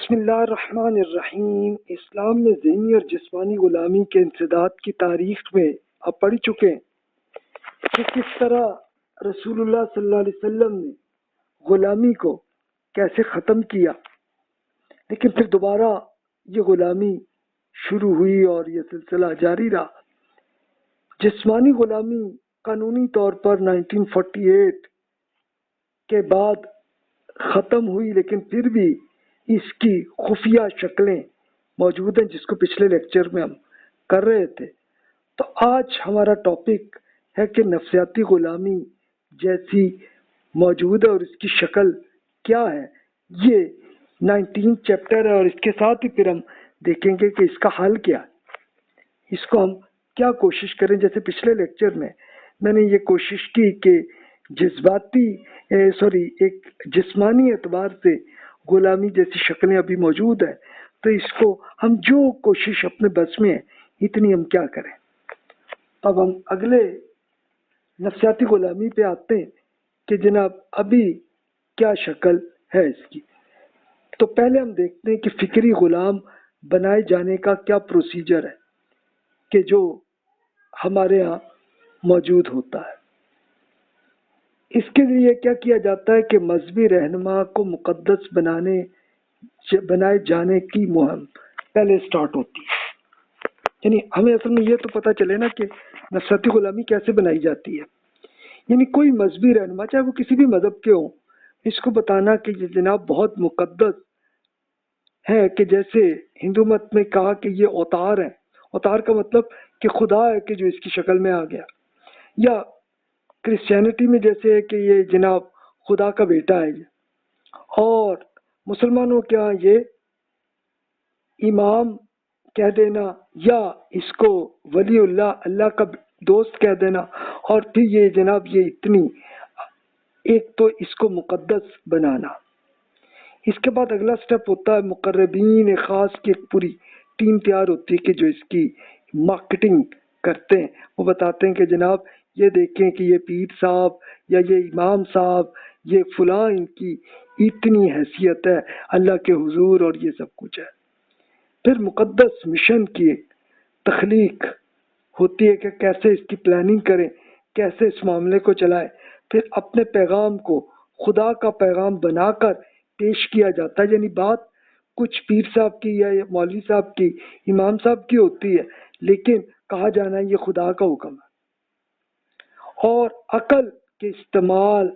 بسم اللہ الرحمن الرحیم۔ اسلام میں ذہنی اور جسمانی غلامی کے انسداد کی تاریخ میں آپ پڑھ چکے ہیں کہ کس طرح رسول اللہ صلی اللہ علیہ وسلم نے غلامی کو کیسے ختم کیا، لیکن پھر دوبارہ یہ غلامی شروع ہوئی اور یہ سلسلہ جاری رہا۔ جسمانی غلامی قانونی طور پر 1948 کے بعد ختم ہوئی، لیکن پھر بھی اس کی خفیہ شکلیں موجود ہیں، جس کو پچھلے لیکچر میں ہم کر رہے تھے۔ تو آج ہمارا ٹاپک ہے کہ نفسیاتی غلامی جیسی موجود ہے اور اس کی شکل کیا ہے۔ یہ 19 چیپٹر ہے اور اس کے ساتھ ہی پھر ہم دیکھیں گے کہ اس کا حل کیا ہے، اس کو ہم کیا کوشش کریں۔ جیسے پچھلے لیکچر میں نے یہ کوشش کی کہ ایک جسمانی اعتبار سے غلامی جیسی شکلیں ابھی موجود ہیں، تو اس کو ہم جو کوشش اپنے بس میں ہے اتنی ہم کیا کریں۔ اب ہم اگلے نفسیاتی غلامی پہ آتے ہیں کہ جناب ابھی کیا شکل ہے اس کی۔ تو پہلے ہم دیکھتے ہیں کہ فکری غلام بنائے جانے کا کیا پروسیجر ہے کہ جو ہمارے ہاں موجود ہوتا ہے۔ اس کے لیے کیا کیا جاتا ہے کہ مذہبی رہنما کو مقدس بنائے جانے کی مہم پہلے سٹارٹ ہوتی ہے۔ یعنی ہمیں اصل میں یہ تو پتہ چلے نا کہ نفسیاتی غلامی کیسے بنائی جاتی ہے۔ یعنی کوئی مذہبی رہنما چاہے وہ کسی بھی مذہب کے ہوں، اس کو بتانا کہ یہ جناب بہت مقدس ہے، کہ جیسے ہندو مت میں کہا کہ یہ اوتار ہے۔ اوتار کا مطلب کہ خدا ہے کہ جو اس کی شکل میں آ گیا، یا کرسچینٹی میں جیسے ہے کہ یہ جناب خدا کا بیٹا ہے، اور مسلمانوں کے ہاں یہ امام کہہ دینا، یا اس کو ولی اللہ، اللہ کا دوست کہہ دینا، اور پھر یہ جناب یہ اتنی ایک تو اس کو مقدس بنانا۔ اس کے بعد اگلا سٹیپ ہوتا ہے مقربین خاص کی ایک پوری ٹیم تیار ہوتی ہے کہ جو اس کی مارکیٹنگ کرتے ہیں۔ وہ بتاتے ہیں کہ جناب یہ دیکھیں کہ یہ پیر صاحب یا یہ امام صاحب، یہ فلاں، ان کی اتنی حیثیت ہے اللہ کے حضور، اور یہ سب کچھ ہے۔ پھر مقدس مشن کی تخلیق ہوتی ہے کہ کیسے اس کی پلاننگ کریں، کیسے اس معاملے کو چلائیں۔ پھر اپنے پیغام کو خدا کا پیغام بنا کر پیش کیا جاتا ہے۔ یعنی بات کچھ پیر صاحب کی یا مولوی صاحب کی، امام صاحب کی ہوتی ہے، لیکن کہا جانا ہے یہ خدا کا حکم ہے۔ اور عقل کے استعمال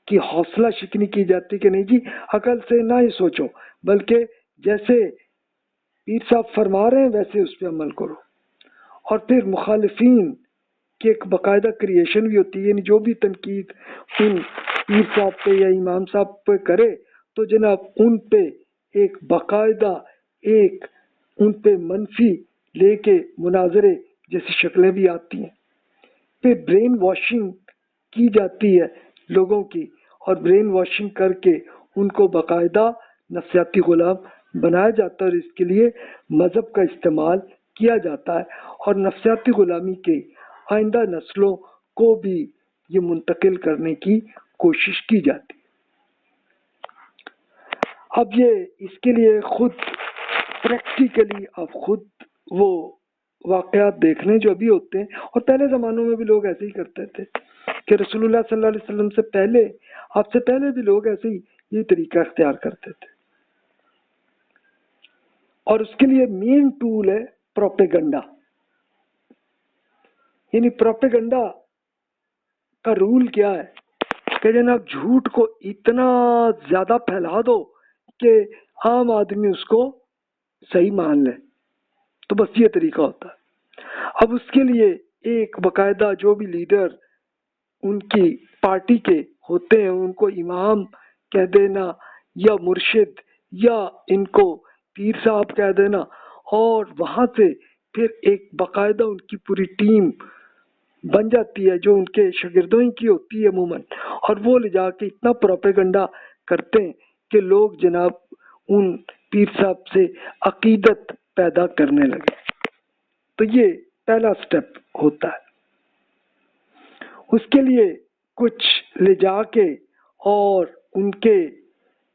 کی حوصلہ شکنی کی جاتی کہ نہیں جی عقل سے نہ ہی سوچو، بلکہ جیسے پیر صاحب فرما رہے ہیں ویسے اس پہ عمل کرو۔ اور پھر مخالفین کی ایک باقاعدہ کریشن بھی ہوتی ہے، یعنی جو بھی تنقید ان پیر صاحب پہ یا امام صاحب پہ کرے تو جناب ان پہ ایک باقاعدہ ان پہ منفی لے کے مناظرے جیسی شکلیں بھی آتی ہیں۔ پھر برین واشنگ کی جاتی ہے لوگوں کی، اور برین واشنگ کر کے ان کو باقاعدہ نفسیاتی غلام بنایا جاتا ہے، اور اس کے لیے مذہب کا استعمال کیا جاتا ہے، اور نفسیاتی غلامی کے آئندہ نسلوں کو بھی یہ منتقل کرنے کی کوشش کی جاتی ہے۔ اب یہ اس کے لیے خود پریکٹیکلی آپ خود وہ واقعات دیکھ لیں جو ابھی ہوتے ہیں، اور پہلے زمانوں میں بھی لوگ ایسے ہی کرتے تھے کہ رسول اللہ صلی اللہ علیہ وسلم سے پہلے، آپ سے پہلے بھی لوگ ایسے ہی یہ طریقہ اختیار کرتے تھے۔ اور اس کے لیے مین ٹول ہے پروپیگنڈا۔ یعنی پروپیگنڈا کا رول کیا ہے کہ جناب جھوٹ کو اتنا زیادہ پھیلا دو کہ عام آدمی اس کو صحیح مان لے، تو بس یہ طریقہ ہوتا ہے۔ اب اس کے لیے ایک باقاعدہ جو بھی لیڈر ان کی پارٹی کے ہوتے ہیں ان کو امام کہہ دینا، یا مرشد، یا ان کو پیر صاحب کہہ دینا، اور وہاں سے پھر ایک باقاعدہ ان کی پوری ٹیم بن جاتی ہے جو ان کے شاگردوں کی ہوتی ہے عموماً، اور وہ لے جا کے اتنا پروپیگنڈا کرتے ہیں کہ لوگ جناب ان پیر صاحب سے عقیدت پیدا کرنے لگے۔ تو یہ پہلا سٹیپ ہوتا ہے۔ اس کے لیے کچھ لے جا کے اور ان کے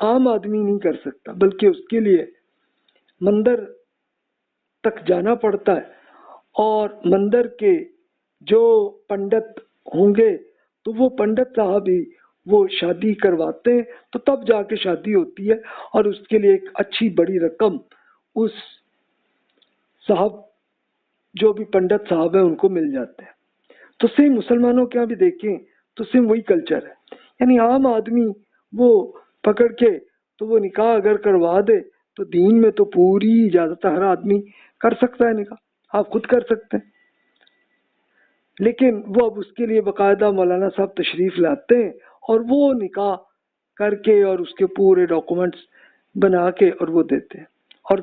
عام آدمی نہیں کر سکتا، بلکہ اس کے لیے مندر تک جانا پڑتا ہے، اور مندر کے جو پنڈت ہوں گے تو وہ پنڈت صاحب ہی وہ شادی کرواتے ہیں، تو تب جا کے شادی ہوتی ہے، اور اس کے لیے ایک اچھی بڑی رقم اس صاحب جو بھی پنڈت صاحب ہیں ان کو مل جاتے ہیں۔ تو سیم مسلمانوں کے یہاں بھی دیکھیں تو سیم وہی کلچر ہے، یعنی عام آدمی وہ پکڑ کے تو وہ نکاح اگر کروا دے تو دین میں تو پوری اجازت ہے، ہر آدمی کر سکتا ہے نکاح، آپ خود کر سکتے ہیں، لیکن وہ اب اس کے لیے باقاعدہ مولانا صاحب تشریف لاتے ہیں اور وہ نکاح کر کے اور اس کے پورے ڈاکومنٹس بنا کے اور وہ دیتے ہیں۔